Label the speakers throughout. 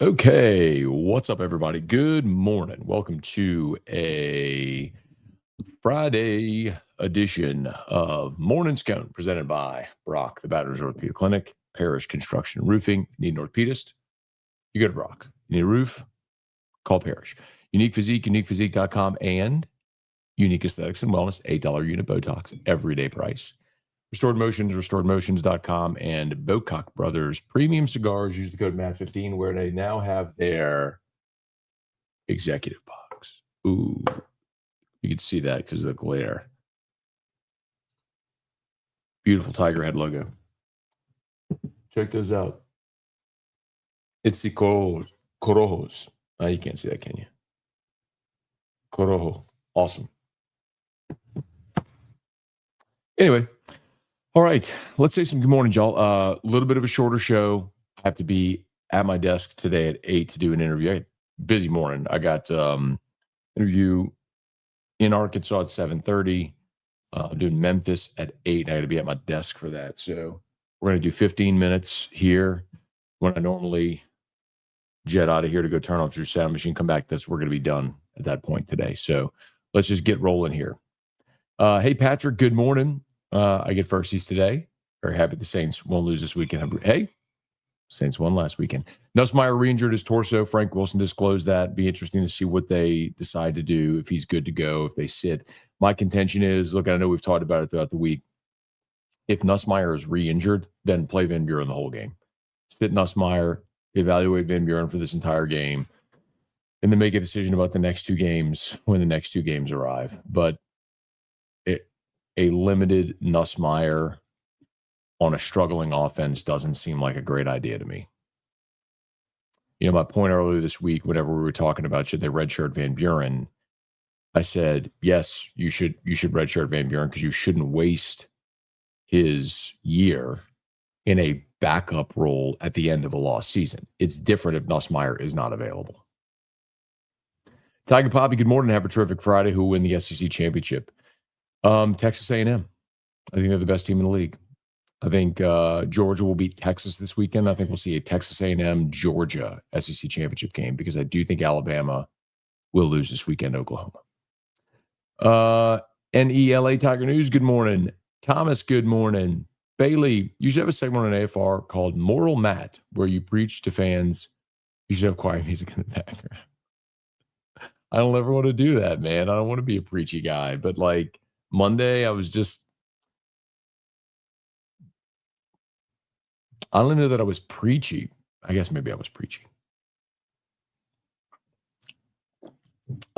Speaker 1: Okay, what's up, everybody? Good morning. Welcome to a Friday edition of Morning Scone, presented by Brock, the Batteries Orthopedic Clinic, Parish Construction and Roofing. Need an orthopedist? You go to Brock. You need a roof? Call Parish. Unique Physique, uniquephysique.com, and Unique Aesthetics and Wellness, $8 unit Botox, everyday price. Restored Motions, restoredmotions.com, and Bocock Brothers Premium Cigars. Use the code MAT15, where they now have their executive box. Ooh, you can see that because of the glare. Beautiful tiger head logo. Check those out. It's the Corojos. You can't see that, can you? Corojo. Awesome. Anyway. All right, let's say some good morning, y'all. A little bit of a shorter show. I have to be at my desk today at 8 to do an interview. I had a busy morning. I got interview in Arkansas at 7:30. I'm doing Memphis at 8. I got to be at my desk for that. So we're going to do 15 minutes here when I normally jet out of here to go turn off your sound machine, come back. We're going to be done at that point today. So let's just get rolling here. Hey, Patrick, good morning. I get firsties today. Very happy the Saints won't lose this weekend. Hey, Saints won last weekend. Nussmeier re-injured his torso. Frank Wilson disclosed that. Be interesting to see what they decide to do, if he's good to go, if they sit. My contention is, look, I know we've talked about it throughout the week. If Nussmeier is re-injured, then play Van Buren the whole game. Sit Nussmeier, evaluate Van Buren for this entire game, and then make a decision about the next two games when the next two games arrive. But a limited Nussmeier on a struggling offense doesn't seem like a great idea to me. You know, my point earlier this week, whenever we were talking about should they redshirt Van Buren, I said, yes, you should redshirt Van Buren because you shouldn't waste his year in a backup role at the end of a lost season. It's different if Nussmeier is not available. Tiger Poppy, good morning. Have a terrific Friday. Who will win the SEC championship? Texas A&M. I think they're the best team in the league. I think Georgia will beat Texas this weekend. I think we'll see a Texas A&M Georgia SEC championship game because I do think Alabama will lose this weekend to Oklahoma. NELA Tiger News, good morning. Thomas, good morning. Bailey, you should have a segment on AFR called Moral Matt, where you preach to fans. You should have choir music in the background. I don't ever want to do that, man. I don't want to be a preachy guy, but like, Monday, I don't know that I was preachy. I guess maybe I was preachy.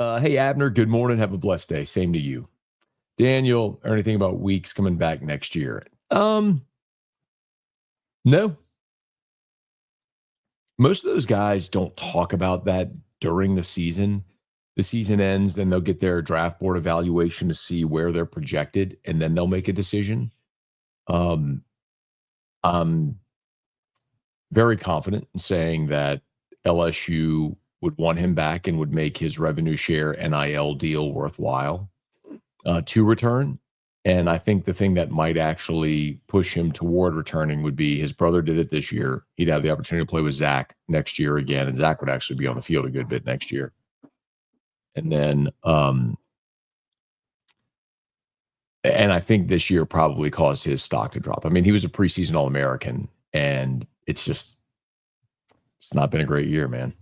Speaker 1: Hey, Abner, good morning. Have a blessed day. Same to you. Daniel, or anything about Weeks coming back next year? No. Most of those guys don't talk about that during the season. The season ends, then they'll get their draft board evaluation to see where they're projected, and then they'll make a decision. I'm very confident in saying that LSU would want him back and would make his revenue share NIL deal worthwhile to return. And I think the thing that might actually push him toward returning would be his brother did it this year. He'd have the opportunity to play with Zach next year again, and Zach would actually be on the field a good bit next year. And then, and I think this year probably caused his stock to drop. I mean, he was a preseason All-American, and it's not been a great year, man.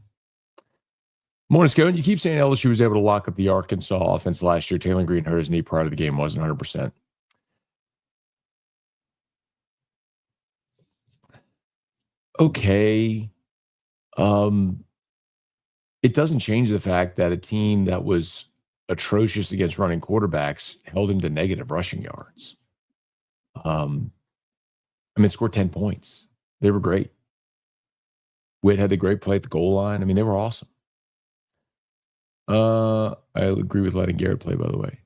Speaker 1: Morning, Scone. You keep saying LSU was able to lock up the Arkansas offense last year. Taylor Green hurt his knee prior to the game, wasn't 100%. Okay. It doesn't change the fact that a team that was atrocious against running quarterbacks held him to negative rushing yards. Scored 10 points. They were great. Whit had the great play at the goal line. I mean, they were awesome. I agree with letting Garrett play, by the way.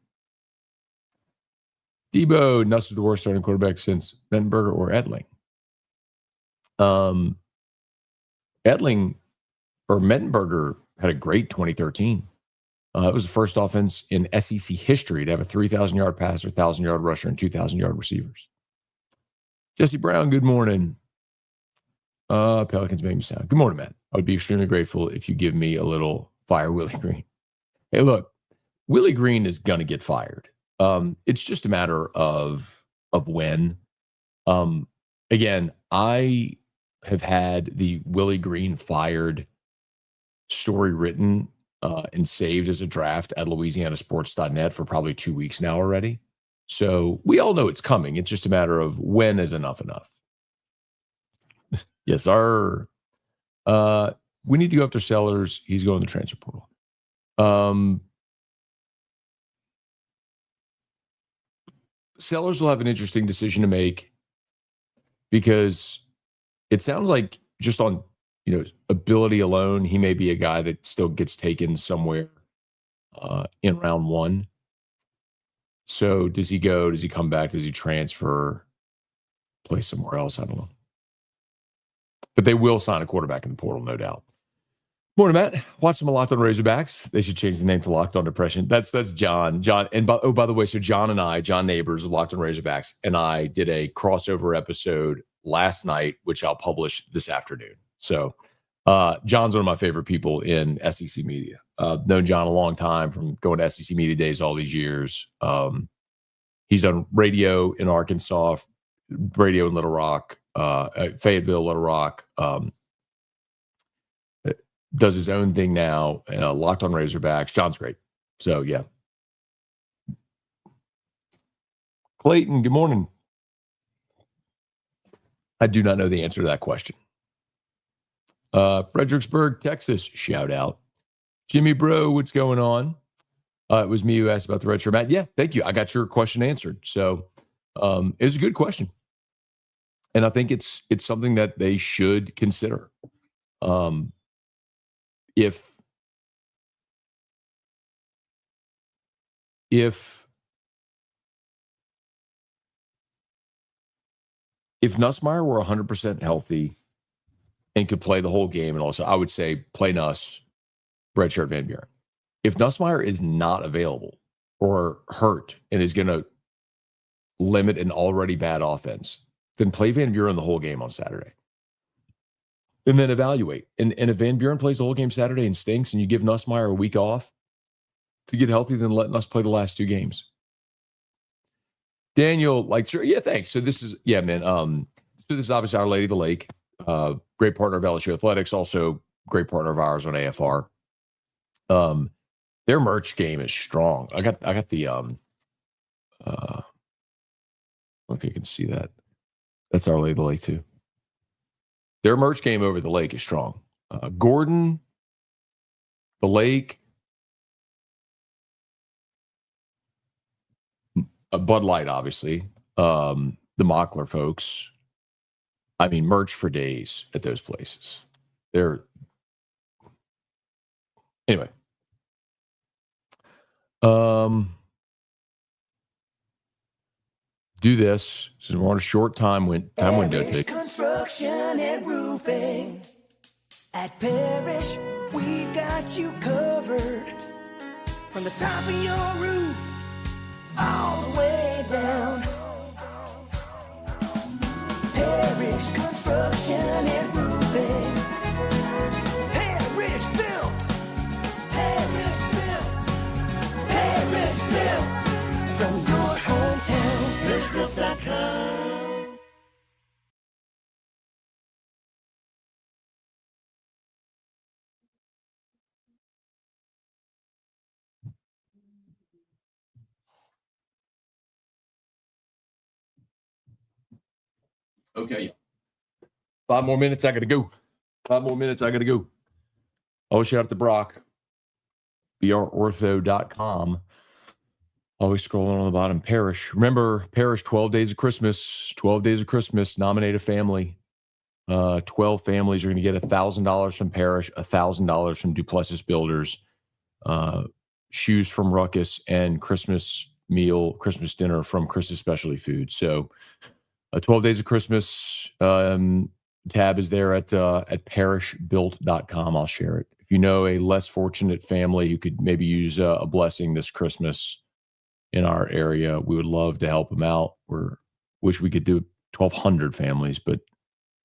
Speaker 1: Debo, Nuss is the worst starting quarterback since Mettenberger or Edling. Mettenberger had a great 2013. It was the first offense in SEC history to have a 3,000-yard passer, 1,000-yard rusher, and 2,000-yard receivers. Jesse Brown, good morning. Pelicans make me sound. Good morning, Matt. I would be extremely grateful if you give me a little fire Willie Green. Hey, look, Willie Green is going to get fired. It's just a matter of when. Again, I have had the Willie Green fired story written and saved as a draft at louisianasports.net for probably 2 weeks now already. So we all know it's coming. It's just a matter of when is enough. Yes, sir. We need to go after Sellers. He's going to the transfer portal. Sellers will have an interesting decision to make because it sounds like just on ability alone, he may be a guy that still gets taken somewhere in round one. So does he go? Does he come back? Does he transfer? Play somewhere else? I don't know. But they will sign a quarterback in the portal, no doubt. Morning, Matt. Watch some Locked on Razorbacks. They should change the name to Locked on Depression. That's John. And by the way, so John Neighbors of Locked on Razorbacks, and I did a crossover episode last night, which I'll publish this afternoon. So John's one of my favorite people in SEC media. Known John a long time from going to SEC media days all these years. He's done radio in Arkansas, radio in Little Rock, Fayetteville, Little Rock. Does his own thing now. Locked on Razorbacks. John's great. So, yeah. Clayton, good morning. I do not know the answer to that question. Fredericksburg, Texas, shout out. Jimmy Bro, what's going on? It was me who asked about the redshirt. Matt, yeah, thank you. I got your question answered. So it was a good question. And I think it's something that they should consider. If Nussmeier were 100% healthy and could play the whole game, and also I would say play Nuss, redshirt Van Buren. If Nussmeier is not available or hurt and is going to limit an already bad offense, then play Van Buren the whole game on Saturday. And then evaluate. And if Van Buren plays the whole game Saturday and stinks and you give Nussmeier a week off to get healthy, then let Nuss play the last 2 games. Daniel, sure, yeah, thanks. So this is, yeah, man. So this is obviously Our Lady of the Lake, great partner of LSU Athletics, also great partner of ours on AFR. Their merch game is strong. I got the, I don't know if you can see that. That's Our Lady of the Lake too. Their merch game over the lake is strong. Gordon, the lake, Bud Light, obviously. The Mockler folks. I mean, merch for days at those places. Anyway. Do this. So we're on a short time window today.
Speaker 2: Construction and roofing. At Parrish, we've got you covered. From the top of your roof, all the way down. Parrish Construction and Roofing. Parrish built. Parrish built. Parrish built. From your hometown. ParrishBuilt.com.
Speaker 1: Okay. 5 more minutes. I got to go. 5 more minutes. I got to go. Oh, shout out to Brock. brortho.com. Always scrolling on the bottom. Parrish. Remember, Parrish, 12 days of Christmas. 12 days of Christmas. Nominate a family. 12 families are going to get $1,000 from Parrish, $1,000 from Duplessis Builders, shoes from Ruckus, and Christmas dinner from Chris's Specialty Foods. So 12 days of Christmas tab is there at parrishbuilt.com. I'll share it. If you know a less fortunate family who could maybe use a blessing this Christmas in our area, we would love to help them out. Wish we could do 1,200 families, but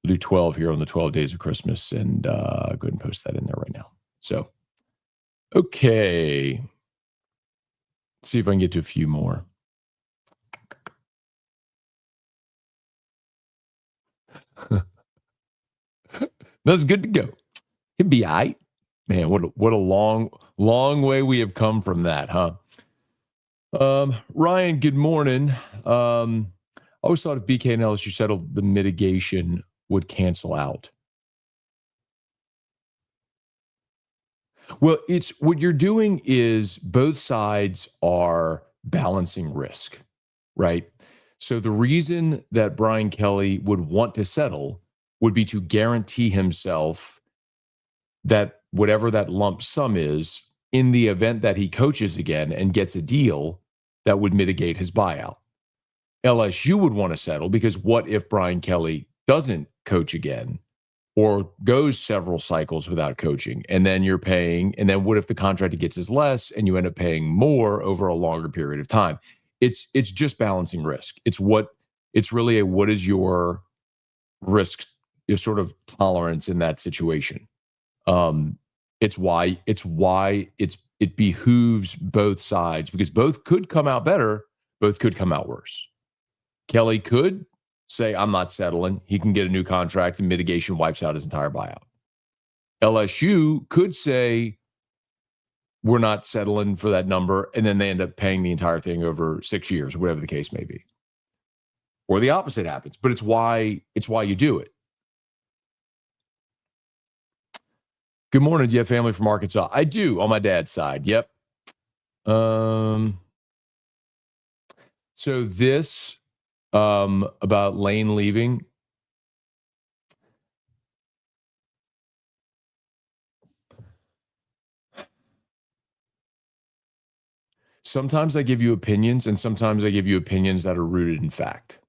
Speaker 1: We'll do 12 here on the 12 days of Christmas, and go ahead and post that in there right now. So, okay. Let's see if I can get to a few more. That's good to go. It'd be all right. Man, what a long way we have come from that, huh? Ryan, good morning. I always thought if BK and LSU settled, the mitigation would cancel out. Well, it's what you're doing is both sides are balancing risk, right? So the reason that Brian Kelly would want to settle would be to guarantee himself that whatever that lump sum is, in the event that he coaches again and gets a deal, that would mitigate his buyout. LSU would want to settle because what if Brian Kelly doesn't coach again or goes several cycles without coaching, and then you're paying, and then what if the contract he gets is less and you end up paying more over a longer period of time? It's just balancing risk. It's really a what is your risk, your sort of tolerance in that situation. It behooves both sides because both could come out better, both could come out worse. Kelly could say, I'm not settling. He can get a new contract and mitigation wipes out his entire buyout. LSU could say, we're not settling for that number, and then they end up paying the entire thing over 6 years, whatever the case may be. Or the opposite happens, but it's why you do it. Good morning. Do you have family from Arkansas? I do, on my dad's side. Yep. So this about Lane leaving. Sometimes I give you opinions, and sometimes I give you opinions that are rooted in fact.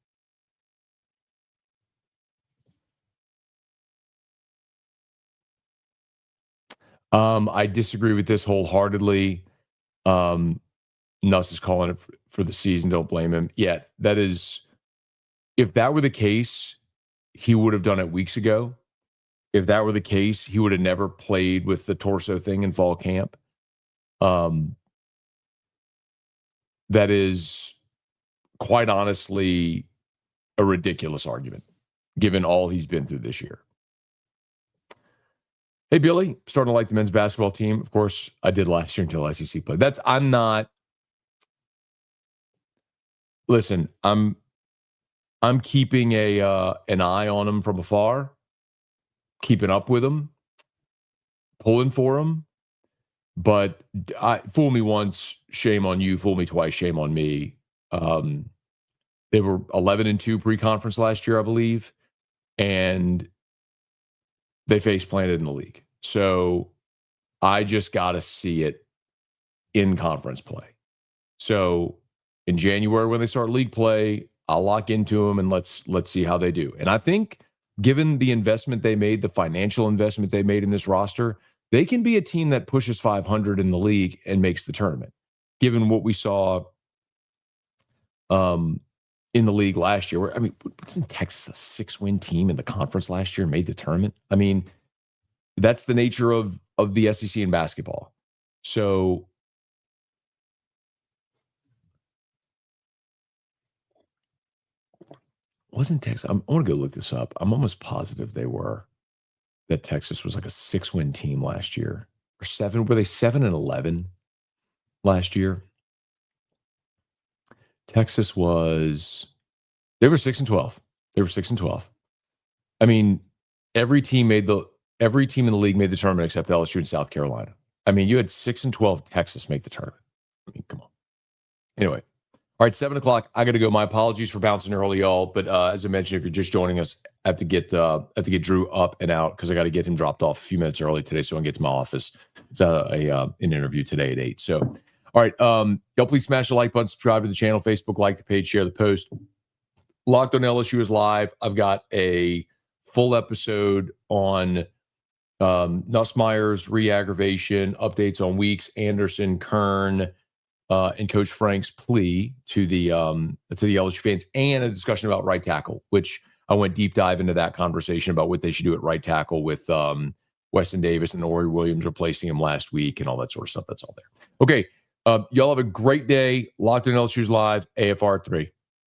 Speaker 1: I disagree with this wholeheartedly. Nuss is calling it for the season. Don't blame him. Yeah, that is, if that were the case, he would have done it weeks ago. If that were the case, he would have never played with the torso thing in fall camp. That is quite honestly a ridiculous argument, given all he's been through this year. Hey, Billy, starting to like the men's basketball team. Of course, I did last year until SEC played. Listen, I'm keeping an eye on him from afar, keeping up with him, pulling for him. But fool me once, shame on you. Fool me twice, shame on me. They were 11-2 pre-conference last year, I believe, and they face planted in the league. So I just got to see it in conference play. So in January, when they start league play, I'll lock into them and let's see how they do. And I think given the investment they made, the financial investment they made in this roster, they can be a team that pushes 500 in the league and makes the tournament. Given what we saw in the league last year, wasn't Texas a 6-win team in the conference last year and made the tournament? I mean, that's the nature of the SEC in basketball. So wasn't Texas? I want to go look this up. I'm almost positive that Texas was like a 6-win team last year. Or 7, were they 7-11 last year? Texas they were 6-12. They were 6-12. I mean, every team in the league made the tournament except LSU and South Carolina. I mean, you had 6-12 Texas make the tournament. I mean, come on. Anyway, all right, 7 o'clock. I got to go. My apologies for bouncing early, y'all. But as I mentioned, if you're just joining us, I have to get Drew up and out because I got to get him dropped off a few minutes early today so I can get to my office. It's an interview today at 8. So, all right, y'all please smash the like button, subscribe to the channel, Facebook, like the page, share the post. Locked on LSU is live. I've got a full episode on Nussmeier's re-aggravation, updates on Weeks, Anderson, Kern, and Coach Frank's plea to the LSU fans, and a discussion about right tackle, which I went deep dive into that conversation about what they should do at right tackle with Weston Davis and Ori Williams replacing him last week and all that sort of stuff. That's all there. Okay. Y'all have a great day. Locked in LSU's Live, AFR 3.